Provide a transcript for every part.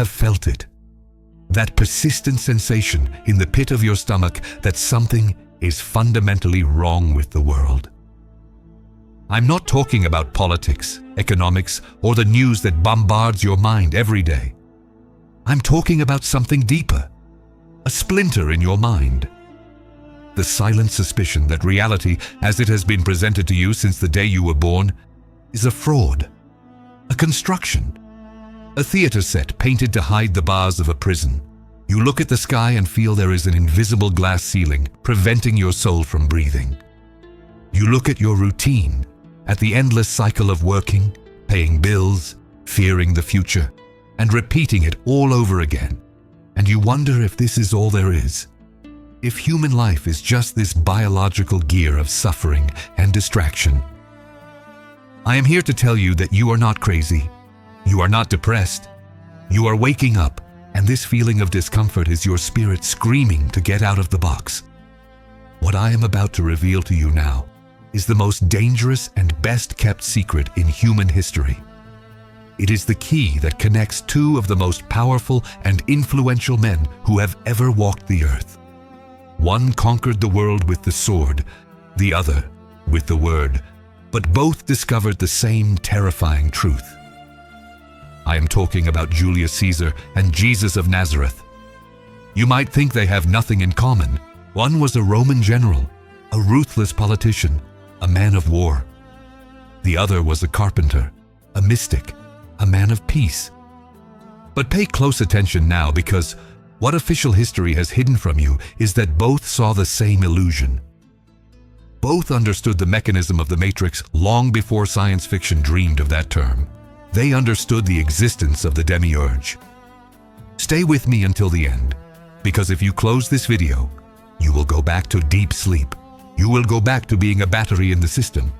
have felt it. That persistent sensation in the pit of your stomach that something is fundamentally wrong with the world. I'm not talking about politics, economics, or the news that bombards your mind every day. I'm talking about something deeper, a splinter in your mind. The silent suspicion that reality, as it has been presented to you since the day you were born, is a fraud, a construction, a theater set painted to hide the bars of a prison. You look at the sky and feel there is an invisible glass ceiling preventing your soul from breathing. You look at your routine, at the endless cycle of working, paying bills, fearing the future, and repeating it all over again. And you wonder if this is all there is. If human life is just this biological gear of suffering and distraction. I am here to tell you that you are not crazy. You are not depressed. You are waking up, and this feeling of discomfort is your spirit screaming to get out of the box. What I am about to reveal to you now is the most dangerous and best-kept secret in human history. It is the key that connects two of the most powerful and influential men who have ever walked the earth. One conquered the world with the sword, the other with the word, but both discovered the same terrifying truth. I am talking about Julius Caesar and Jesus of Nazareth. You might think they have nothing in common. One was a Roman general, a ruthless politician, a man of war. The other was a carpenter, a mystic, a man of peace. But pay close attention now, because what official history has hidden from you is that both saw the same illusion. Both understood the mechanism of the Matrix long before science fiction dreamed of that term. They understood the existence of the Demiurge. Stay with me until the end, because if you close this video, you will go back to deep sleep. You will go back to being a battery in the system.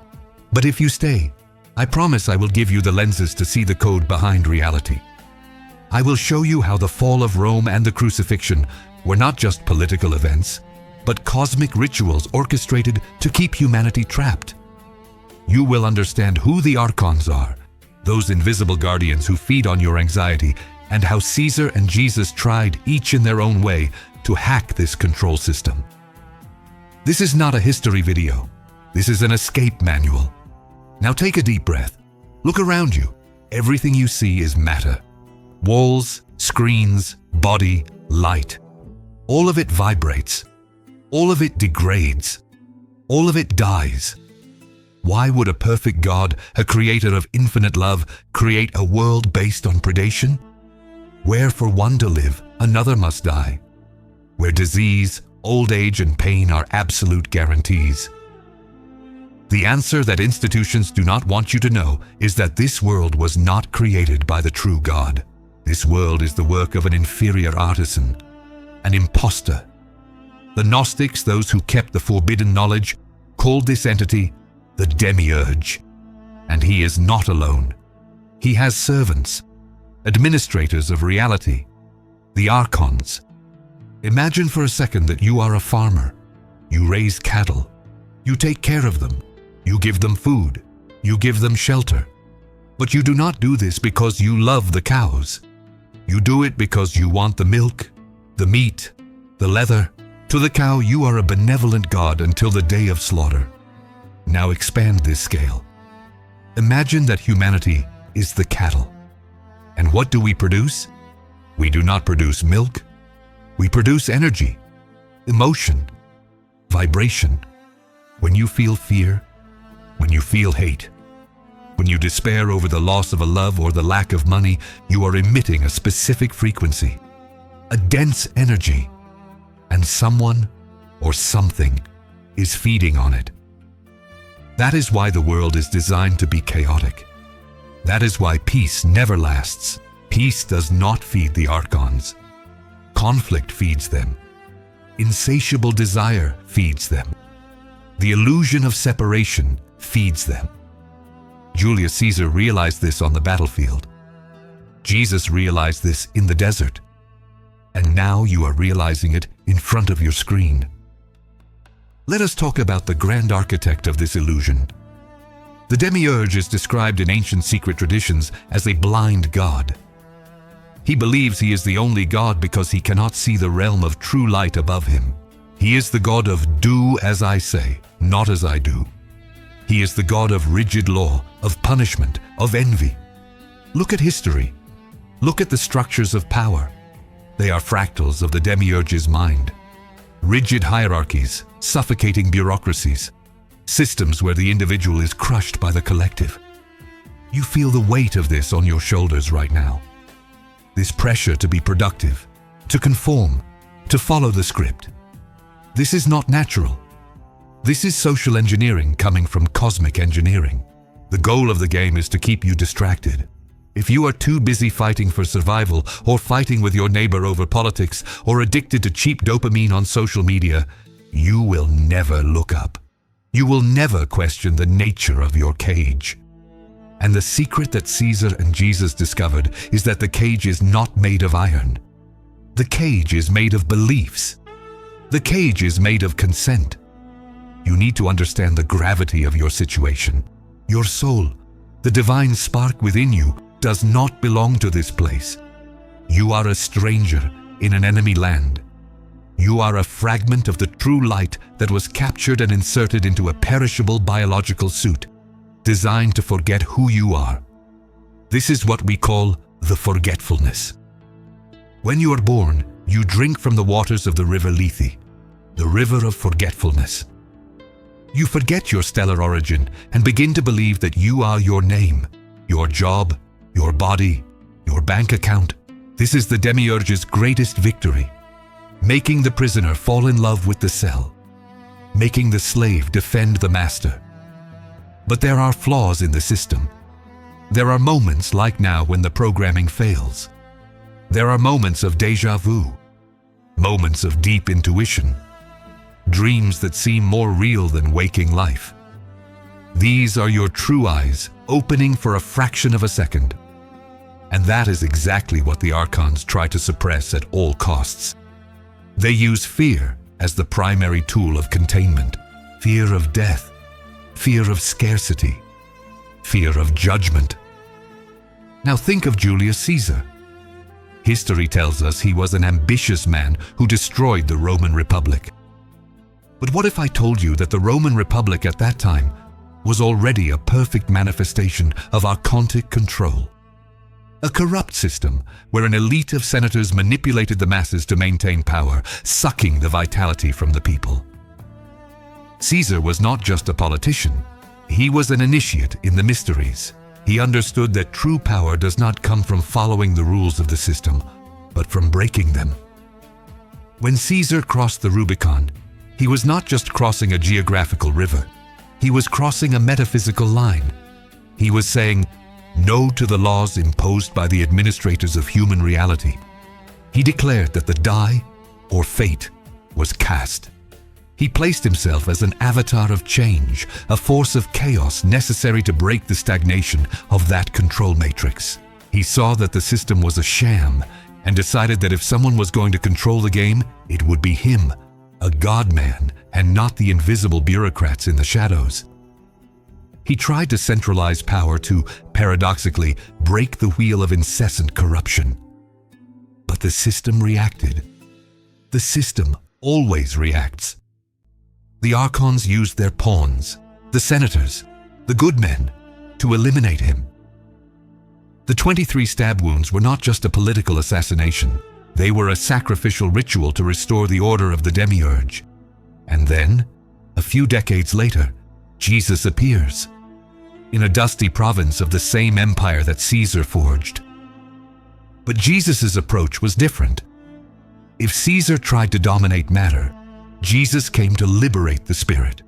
But if you stay, I promise I will give you the lenses to see the code behind reality. I will show you how the fall of Rome and the crucifixion were not just political events, but cosmic rituals orchestrated to keep humanity trapped. You will understand who the archons are, those invisible guardians who feed on your anxiety, and how Caesar and Jesus tried, each in their own way, to hack this control system. This is not a history video. This is an escape manual. Now take a deep breath. Look around you. Everything you see is matter. Walls, screens, body, light. All of it vibrates. All of it degrades. All of it dies. Why would a perfect God, a creator of infinite love, create a world based on predation? Where for one to live, another must die. Where disease, old age, and pain are absolute guarantees. The answer that institutions do not want you to know is that this world was not created by the true God. This world is the work of an inferior artisan, an imposter. The Gnostics, those who kept the forbidden knowledge, called this entity the Demiurge. And he is not alone. He has servants, administrators of reality, the archons. Imagine for a second that you are a farmer. You raise cattle. You take care of them. You give them food. You give them shelter. But you do not do this because you love the cows. You do it because you want the milk, the meat, the leather. To the cow, you are a benevolent God until the day of slaughter. Now expand this scale. Imagine that humanity is the cattle. And what do we produce? We do not produce milk. We produce energy, emotion, vibration. When you feel fear, when you feel hate, when you despair over the loss of a love or the lack of money, you are emitting a specific frequency, a dense energy, and someone or something is feeding on it. That is why the world is designed to be chaotic. That is why peace never lasts. Peace does not feed the archons. Conflict feeds them. Insatiable desire feeds them. The illusion of separation feeds them. Julius Caesar realized this on the battlefield. Jesus realized this in the desert. And now you are realizing it in front of your screen. Let us talk about the grand architect of this illusion. The Demiurge is described in ancient secret traditions as a blind god. He believes he is the only God because he cannot see the realm of true light above him. He is the God of do as I say, not as I do. He is the God of rigid law, of punishment, of envy. Look at history. Look at the structures of power. They are fractals of the Demiurge's mind. Rigid hierarchies, suffocating bureaucracies, systems where the individual is crushed by the collective. You feel the weight of this on your shoulders right now. This pressure to be productive, to conform, to follow the script. This is not natural. This is social engineering coming from cosmic engineering. The goal of the game is to keep you distracted. If you are too busy fighting for survival, or fighting with your neighbor over politics, or addicted to cheap dopamine on social media, you will never look up. You will never question the nature of your cage. And the secret that Caesar and Jesus discovered is that the cage is not made of iron. The cage is made of beliefs. The cage is made of consent. You need to understand the gravity of your situation. Your soul, the divine spark within you, does not belong to this place. You are a stranger in an enemy land. You are a fragment of the true light that was captured and inserted into a perishable biological suit, designed to forget who you are. This is what we call the forgetfulness. When you are born, you drink from the waters of the river Lethe, the river of forgetfulness. You forget your stellar origin and begin to believe that you are your name, your job, your body, your bank account. This is the Demiurge's greatest victory, making the prisoner fall in love with the cell, making the slave defend the master. But there are flaws in the system. There are moments like now when the programming fails. There are moments of déjà vu, moments of deep intuition, dreams that seem more real than waking life. These are your true eyes opening for a fraction of a second. And that is exactly what the archons try to suppress at all costs. They use fear as the primary tool of containment. Fear of death, fear of scarcity, fear of judgment. Now think of Julius Caesar. History tells us he was an ambitious man who destroyed the Roman Republic. But what if I told you that the Roman Republic at that time was already a perfect manifestation of archontic control? A corrupt system where an elite of senators manipulated the masses to maintain power, sucking the vitality from the people. Caesar was not just a politician. He was an initiate in the mysteries. He understood that true power does not come from following the rules of the system, but from breaking them. When Caesar crossed the Rubicon, he was not just crossing a geographical river. He was crossing a metaphysical line. He was saying no to the laws imposed by the administrators of human reality. He declared that the die, or fate, was cast. He placed himself as an avatar of change, a force of chaos necessary to break the stagnation of that control matrix. He saw that the system was a sham and decided that if someone was going to control the game, it would be him, a God-man, and not the invisible bureaucrats in the shadows. He tried to centralize power to, paradoxically, break the wheel of incessant corruption. But the system reacted. The system always reacts. The archons used their pawns, the senators, the good men, to eliminate him. The 23 stab wounds were not just a political assassination. They were a sacrificial ritual to restore the order of the Demiurge. And then, a few decades later, Jesus appears in a dusty province of the same empire that Caesar forged. But Jesus' approach was different. If Caesar tried to dominate matter, Jesus came to liberate the spirit.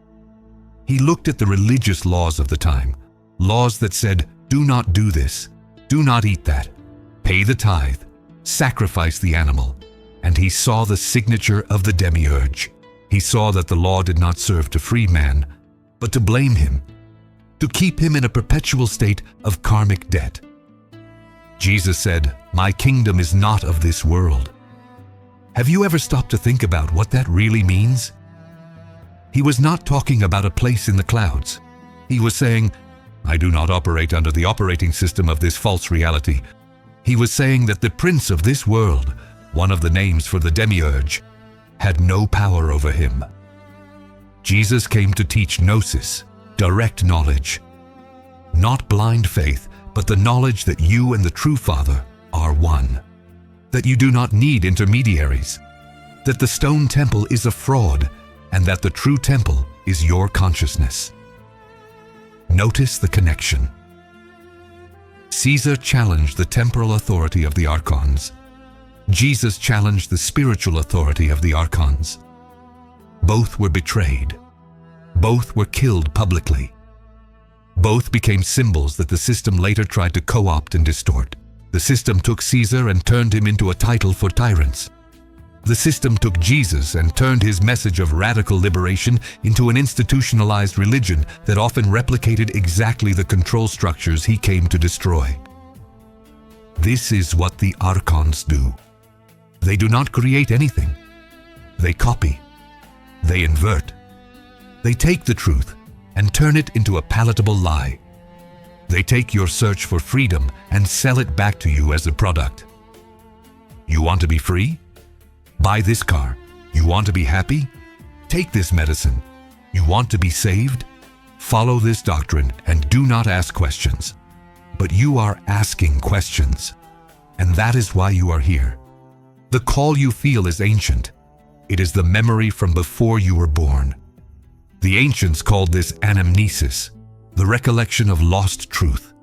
He looked at the religious laws of the time, laws that said, do not do this, do not eat that, pay the tithe, sacrifice the animal, and he saw the signature of the Demiurge. He saw that the law did not serve to free man, but to blame him, to keep him in a perpetual state of karmic debt. Jesus said, "My kingdom is not of this world." Have you ever stopped to think about what that really means? He was not talking about a place in the clouds. He was saying, I do not operate under the operating system of this false reality. He was saying that the prince of this world, one of the names for the Demiurge, had no power over him. Jesus came to teach gnosis, direct knowledge. Not blind faith, but the knowledge that you and the true Father are one. That you do not need intermediaries. That the stone temple is a fraud, and that the true temple is your consciousness. Notice the connection. Caesar challenged the temporal authority of the archons. Jesus challenged the spiritual authority of the archons. Both were betrayed. Both were killed publicly. Both became symbols that the system later tried to co-opt and distort. The system took Caesar and turned him into a title for tyrants. The system took Jesus and turned his message of radical liberation into an institutionalized religion that often replicated exactly the control structures he came to destroy. This is what the archons do. They do not create anything. They copy. They invert. They take the truth and turn it into a palatable lie. They take your search for freedom and sell it back to you as a product. You want to be free? Buy this car. You want to be happy? Take this medicine. You want to be saved? Follow this doctrine and do not ask questions. But you are asking questions, and that is why you are here. The call you feel is ancient. It is the memory from before you were born. The ancients called this anamnesis, the recollection of lost truth.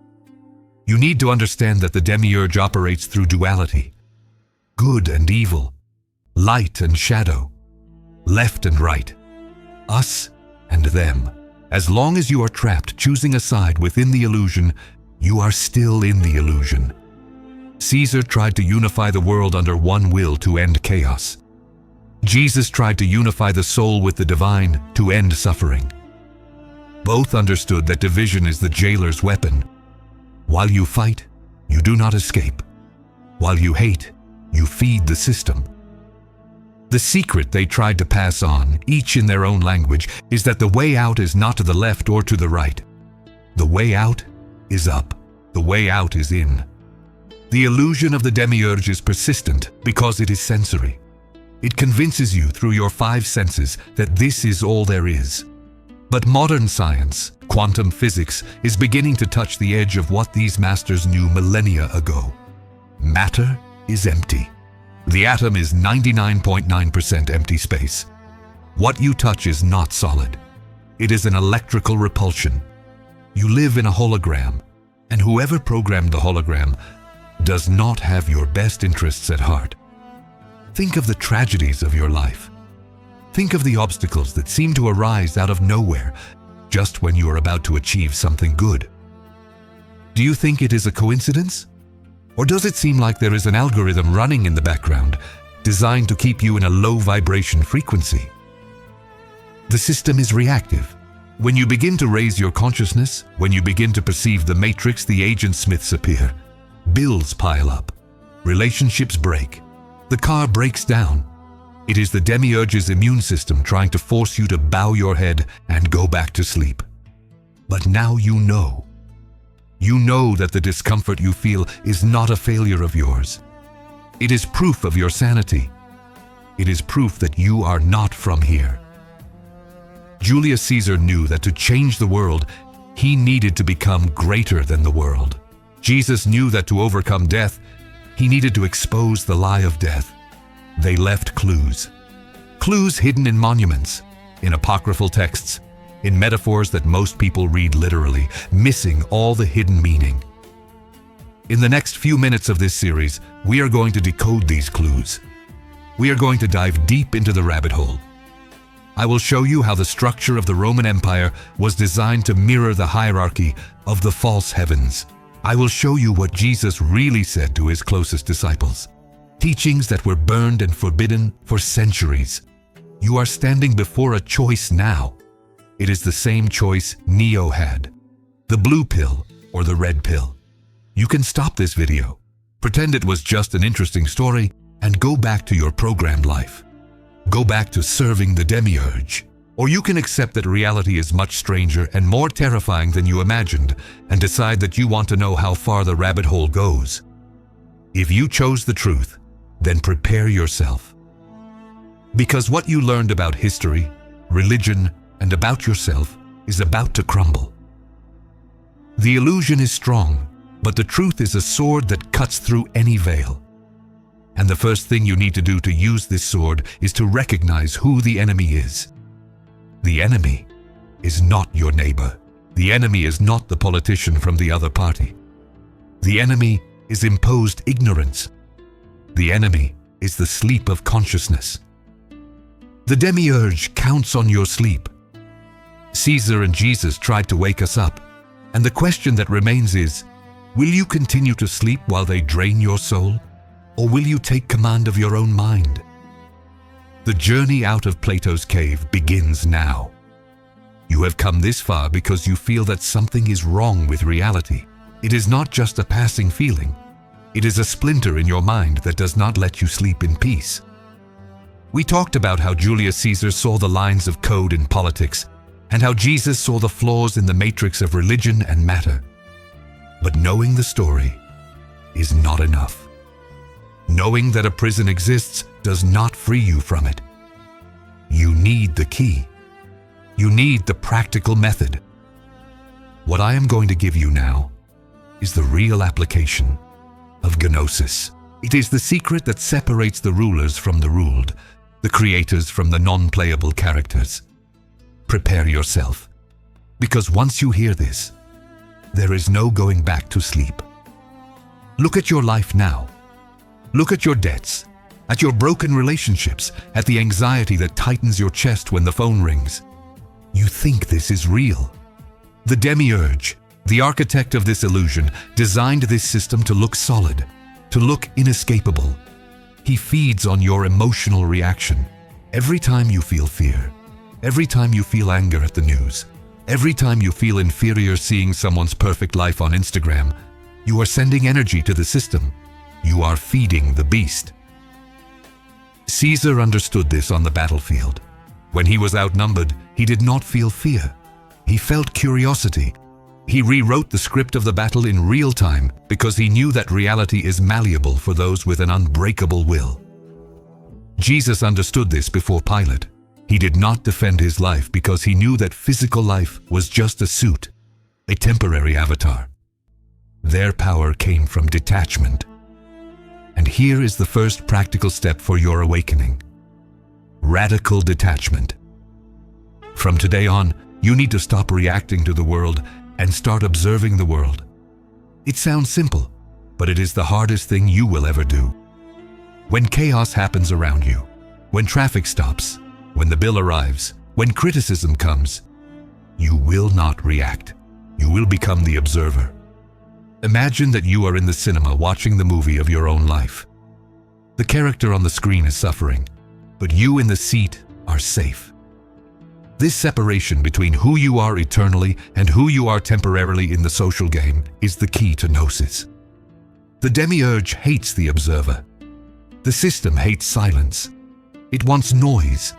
You need to understand that the Demiurge operates through duality, good and evil, light and shadow, left and right, us and them. As long as you are trapped choosing a side within the illusion, you are still in the illusion. Caesar tried to unify the world under one will to end chaos. Jesus tried to unify the soul with the divine to end suffering. Both understood that division is the jailer's weapon. While you fight, you do not escape. While you hate, you feed the system. The secret they tried to pass on, each in their own language, is that the way out is not to the left or to the right. The way out is up. The way out is in. The illusion of the Demiurge is persistent because it is sensory. It convinces you through your 5 senses that this is all there is. But modern science, quantum physics, is beginning to touch the edge of what these masters knew millennia ago. Matter is empty. The atom is 99.9% empty space. What you touch is not solid. It is an electrical repulsion. You live in a hologram, and whoever programmed the hologram does not have your best interests at heart. Think of the tragedies of your life. Think of the obstacles that seem to arise out of nowhere, just when you are about to achieve something good. Do you think it is a coincidence? Or does it seem like there is an algorithm running in the background, designed to keep you in a low vibration frequency? The system is reactive. When you begin to raise your consciousness, when you begin to perceive the matrix, the agent Smiths appear. Bills pile up. Relationships break. The car breaks down. It is the Demiurge's immune system trying to force you to bow your head and go back to sleep. But now you know. You know that the discomfort you feel is not a failure of yours. It is proof of your sanity. It is proof that you are not from here. Julius Caesar knew that to change the world, he needed to become greater than the world. Jesus knew that to overcome death, he needed to expose the lie of death. They left clues. Clues hidden in monuments, in apocryphal texts, in metaphors that most people read literally, missing all the hidden meaning. In the next few minutes of this series, we are going to decode these clues. We are going to dive deep into the rabbit hole. I will show you how the structure of the Roman Empire was designed to mirror the hierarchy of the false heavens. I will show you what Jesus really said to his closest disciples. Teachings that were burned and forbidden for centuries. You are standing before a choice now. It is the same choice Neo had. The blue pill or the red pill. You can stop this video, pretend it was just an interesting story, and go back to your programmed life. Go back to serving the Demiurge. Or you can accept that reality is much stranger and more terrifying than you imagined and decide that you want to know how far the rabbit hole goes. If you chose the truth, then prepare yourself. Because what you learned about history, religion, and about yourself is about to crumble. The illusion is strong, but the truth is a sword that cuts through any veil. And the first thing you need to do to use this sword is to recognize who the enemy is. The enemy is not your neighbor. The enemy is not the politician from the other party. The enemy is imposed ignorance. The enemy is the sleep of consciousness. The Demiurge counts on your sleep. Caesar and Jesus tried to wake us up, and the question that remains is, will you continue to sleep while they drain your soul, or will you take command of your own mind? The journey out of Plato's cave begins now. You have come this far because you feel that something is wrong with reality. It is not just a passing feeling. It is a splinter in your mind that does not let you sleep in peace. We talked about how Julius Caesar saw the lines of code in politics, and how Jesus saw the flaws in the matrix of religion and matter. But knowing the story is not enough. Knowing that a prison exists does not free you from it. You need the key. You need the practical method. What I am going to give you now is the real application of Gnosis. It is the secret that separates the rulers from the ruled, the creators from the non-playable characters. Prepare yourself, because once you hear this, there is no going back to sleep. Look at your life now. Look at your debts, at your broken relationships, at the anxiety that tightens your chest when the phone rings. You think this is real. The Demiurge, the architect of this illusion, designed this system to look solid, to look inescapable. He feeds on your emotional reaction. Every time you feel fear, every time you feel anger at the news, every time you feel inferior seeing someone's perfect life on Instagram, you are sending energy to the system. You are feeding the beast. Caesar understood this on the battlefield. When he was outnumbered, he did not feel fear. He felt curiosity. He rewrote the script of the battle in real time because he knew that reality is malleable for those with an unbreakable will. Jesus understood this before Pilate. He did not defend his life because he knew that physical life was just a suit, a temporary avatar. Their power came from detachment. And here is the first practical step for your awakening. Radical detachment. From today on, you need to stop reacting to the world and start observing the world. It sounds simple, but it is the hardest thing you will ever do. When chaos happens around you, when traffic stops, when the bill arrives, when criticism comes, you will not react. You will become the observer. Imagine that you are in the cinema watching the movie of your own life. The character on the screen is suffering, but you in the seat are safe. This separation between who you are eternally and who you are temporarily in the social game is the key to Gnosis. The Demiurge hates the observer. The system hates silence. It wants noise.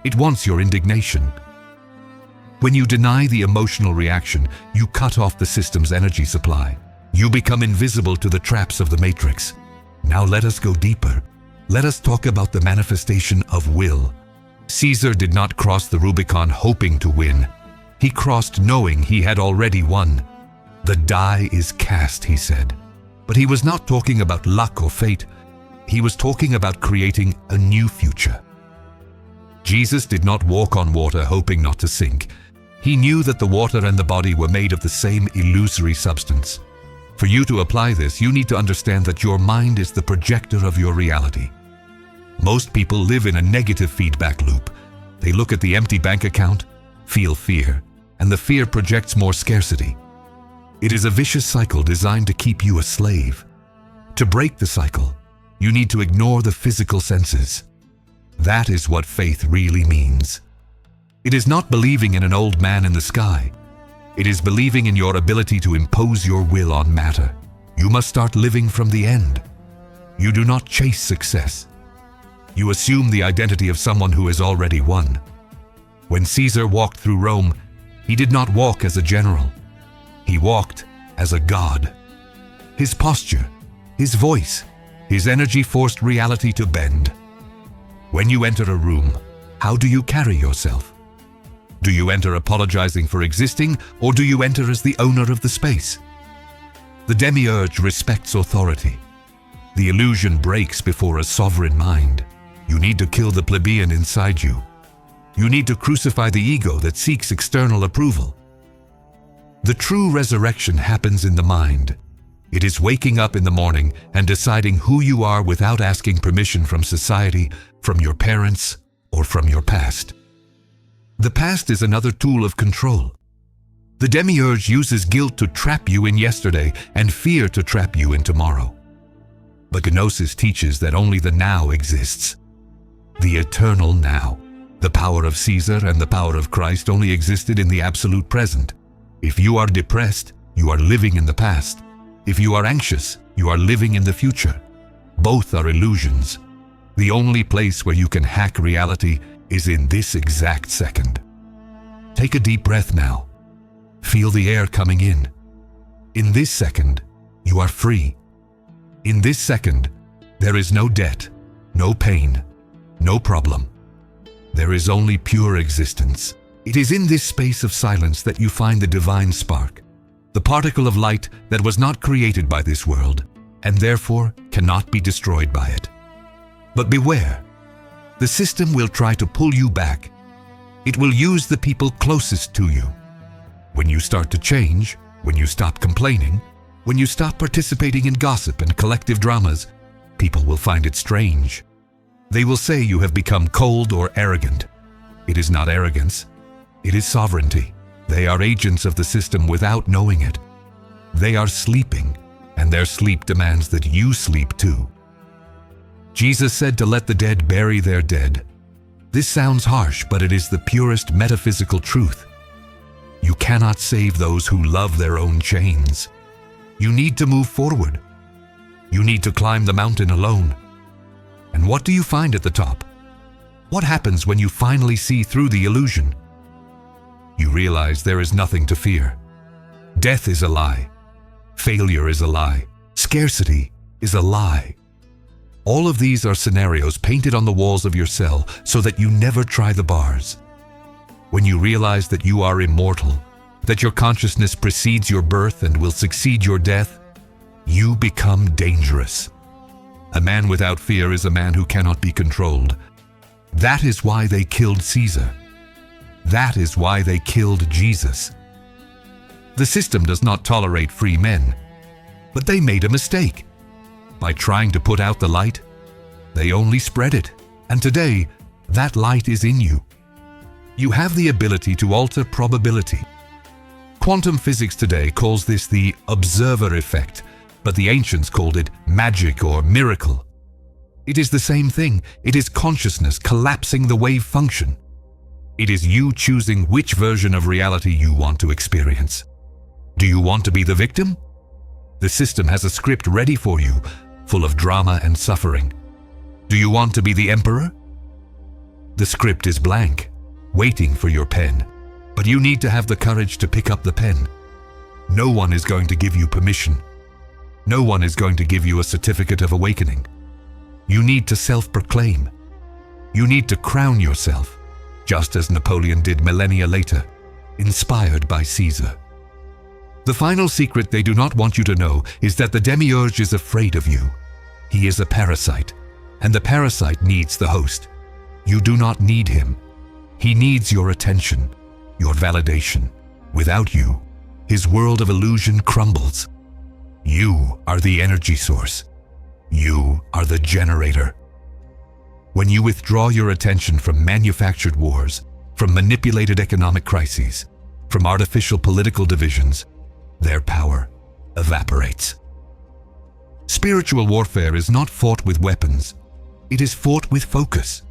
It wants your indignation. When you deny the emotional reaction, you cut off the system's energy supply. You become invisible to the traps of the matrix. Now let us go deeper. Let us talk about the manifestation of will. Caesar did not cross the Rubicon hoping to win. He crossed knowing he had already won. The die is cast, he said. But he was not talking about luck or fate. He was talking about creating a new future. Jesus did not walk on water hoping not to sink. He knew that the water and the body were made of the same illusory substance. For you to apply this, you need to understand that your mind is the projector of your reality. Most people live in a negative feedback loop. They look at the empty bank account, feel fear, and the fear projects more scarcity. It is a vicious cycle designed to keep you a slave. To break the cycle, you need to ignore the physical senses. That is what faith really means. It is not believing in an old man in the sky. It is believing in your ability to impose your will on matter. You must start living from the end. You do not chase success. You assume the identity of someone who has already won. When Caesar walked through Rome, he did not walk as a general. He walked as a god. His posture, His voice, his energy forced reality to bend. When you enter a room, how do you carry yourself? Do you enter apologizing for existing, or do you enter as the owner of the space? The Demiurge respects authority. The illusion breaks before a sovereign mind. You need to kill the plebeian inside you. You need to crucify the ego that seeks external approval. The true resurrection happens in the mind. It is waking up in the morning and deciding who you are without asking permission from society, from your parents, or from your past. The past is another tool of control. The Demiurge uses guilt to trap you in yesterday and fear to trap you in tomorrow. But Gnosis teaches that only the now exists. The eternal now. The power of Caesar and the power of Christ only existed in the absolute present. If you are depressed, you are living in the past. If you are anxious, you are living in the future. Both are illusions. The only place where you can hack reality is in this exact second. Take a deep breath now. Feel the air coming in. In this second, you are free. In this second, there is no debt, no pain, no problem. There is only pure existence. It is in this space of silence that you find the divine spark, the particle of light that was not created by this world, and therefore cannot be destroyed by it. But beware, the system will try to pull you back. It will use the people closest to you. When you start to change, when you stop complaining, when you stop participating in gossip and collective dramas, people will find it strange. They will say you have become cold or arrogant. It is not arrogance. It is sovereignty. They are agents of the system without knowing it. They are sleeping, and their sleep demands that you sleep too. Jesus said to let the dead bury their dead. This sounds harsh, but it is the purest metaphysical truth. You cannot save those who love their own chains. You need to move forward. You need to climb the mountain alone. And what do you find at the top? What happens when you finally see through the illusion? You realize there is nothing to fear. Death is a lie. Failure is a lie. Scarcity is a lie. All of these are scenarios painted on the walls of your cell so that you never try the bars. When you realize that you are immortal, that your consciousness precedes your birth and will succeed your death, you become dangerous. A man without fear is a man who cannot be controlled. That is why they killed Caesar. That is why they killed Jesus. The system does not tolerate free men, but they made a mistake. By trying to put out the light, they only spread it, and today, that light is in you. You have the ability to alter probability. Quantum physics today calls this the observer effect, but the ancients called it magic or miracle. It is the same thing. It is consciousness collapsing the wave function. It is you choosing which version of reality you want to experience. Do you want to be the victim? The system has a script ready for you, full of drama and suffering. Do you want to be the emperor? The script is blank, waiting for your pen, but you need to have the courage to pick up the pen. No one is going to give you permission. No one is going to give you a certificate of awakening. You need to self-proclaim. You need to crown yourself, just as Napoleon did millennia later, inspired by Caesar. The final secret they do not want you to know is that the Demiurge is afraid of you. He is a parasite, and the parasite needs the host. You do not need him. He needs your attention, your validation. Without you, his world of illusion crumbles. You are the energy source. You are the generator. When you withdraw your attention from manufactured wars, from manipulated economic crises, from artificial political divisions, their power evaporates. Spiritual warfare is not fought with weapons. It is fought with focus.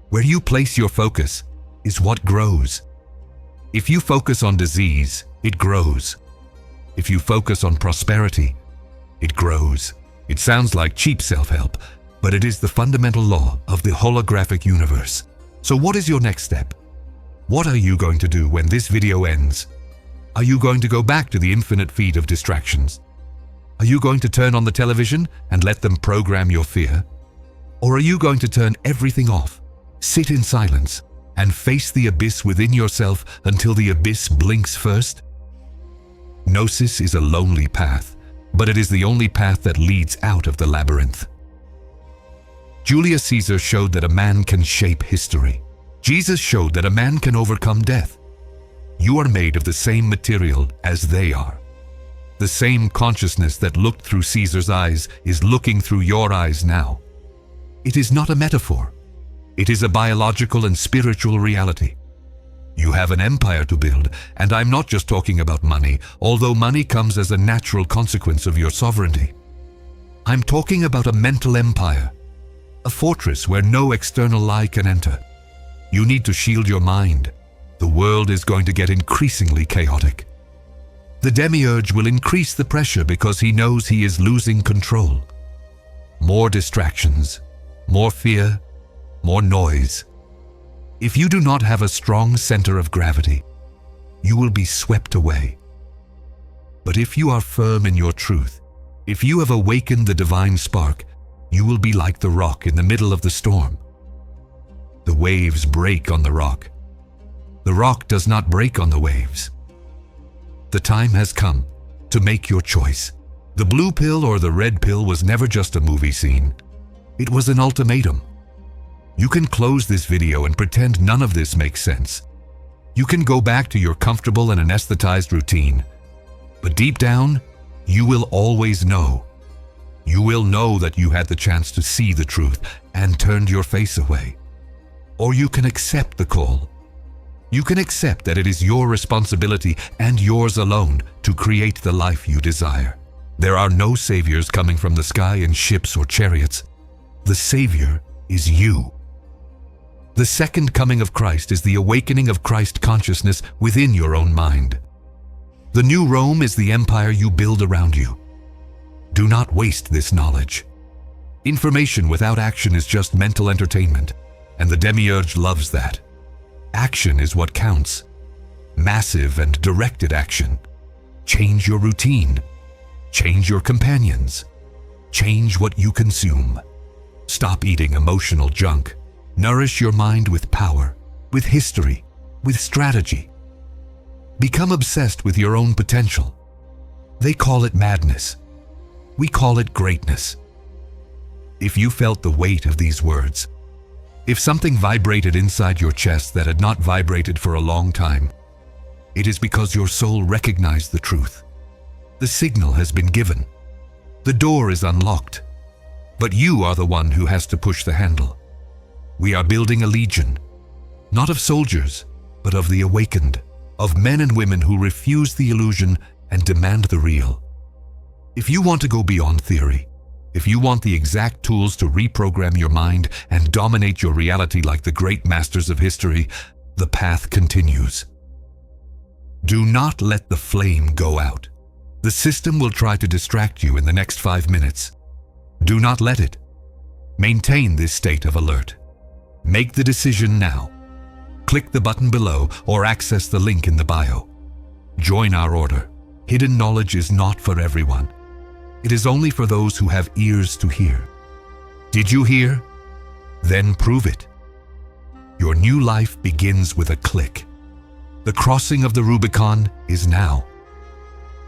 Where you place your focus is what grows. If you focus on disease, it grows. If you focus on prosperity, it grows. It sounds like cheap self-help, but it is the fundamental law of the holographic universe. So what is your next step? What are you going to do when this video ends? Are you going to go back to the infinite feed of distractions? Are you going to turn on the television and let them program your fear? Or are you going to turn everything off, sit in silence, and face the abyss within yourself until the abyss blinks first? Gnosis is a lonely path, but it is the only path that leads out of the labyrinth. Julius Caesar showed that a man can shape history. Jesus showed that a man can overcome death. You are made of the same material as they are. The same consciousness that looked through Caesar's eyes is looking through your eyes now. It is not a metaphor. It is a biological and spiritual reality. You have an empire to build, and I'm not just talking about money, although money comes as a natural consequence of your sovereignty. I'm talking about a mental empire, a fortress where no external lie can enter. You need to shield your mind. The world is going to get increasingly chaotic. The Demiurge will increase the pressure because he knows he is losing control. More distractions, more fear, more noise. If you do not have a strong center of gravity, you will be swept away. But if you are firm in your truth, if you have awakened the divine spark, you will be like the rock in the middle of the storm. The waves break on the rock. The rock does not break on the waves. The time has come to make your choice. The blue pill or the red pill was never just a movie scene. It was an ultimatum. You can close this video and pretend none of this makes sense. You can go back to your comfortable and anesthetized routine. But deep down, you will always know. You will know that you had the chance to see the truth and turned your face away. Or you can accept the call. You can accept that it is your responsibility and yours alone to create the life you desire. There are no saviors coming from the sky in ships or chariots. The savior is you. The second coming of Christ is the awakening of Christ consciousness within your own mind. The new Rome is the empire you build around you. Do not waste this knowledge. Information without action is just mental entertainment, and the Demiurge loves that. Action is what counts. Massive and directed action. Change your routine. Change your companions. Change what you consume. Stop eating emotional junk. Nourish your mind with power, with history, with strategy. Become obsessed with your own potential. They call it madness. We call it greatness. If you felt the weight of these words, if something vibrated inside your chest that had not vibrated for a long time, it is because your soul recognized the truth. The signal has been given. The door is unlocked, but you are the one who has to push the handle. We are building a legion, not of soldiers, but of the awakened, of men and women who refuse the illusion and demand the real. If you want to go beyond theory, if you want the exact tools to reprogram your mind and dominate your reality like the great masters of history, the path continues. Do not let the flame go out. The system will try to distract you in the next 5 minutes. Do not let it. Maintain this state of alert. Make the decision now. Click the button below or access the link in the bio. Join our order. Hidden knowledge is not for everyone. It is only for those who have ears to hear. Did you hear? Then prove it. Your new life begins with a click. The crossing of the Rubicon is now.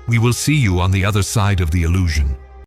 We will see you on the other side of the illusion.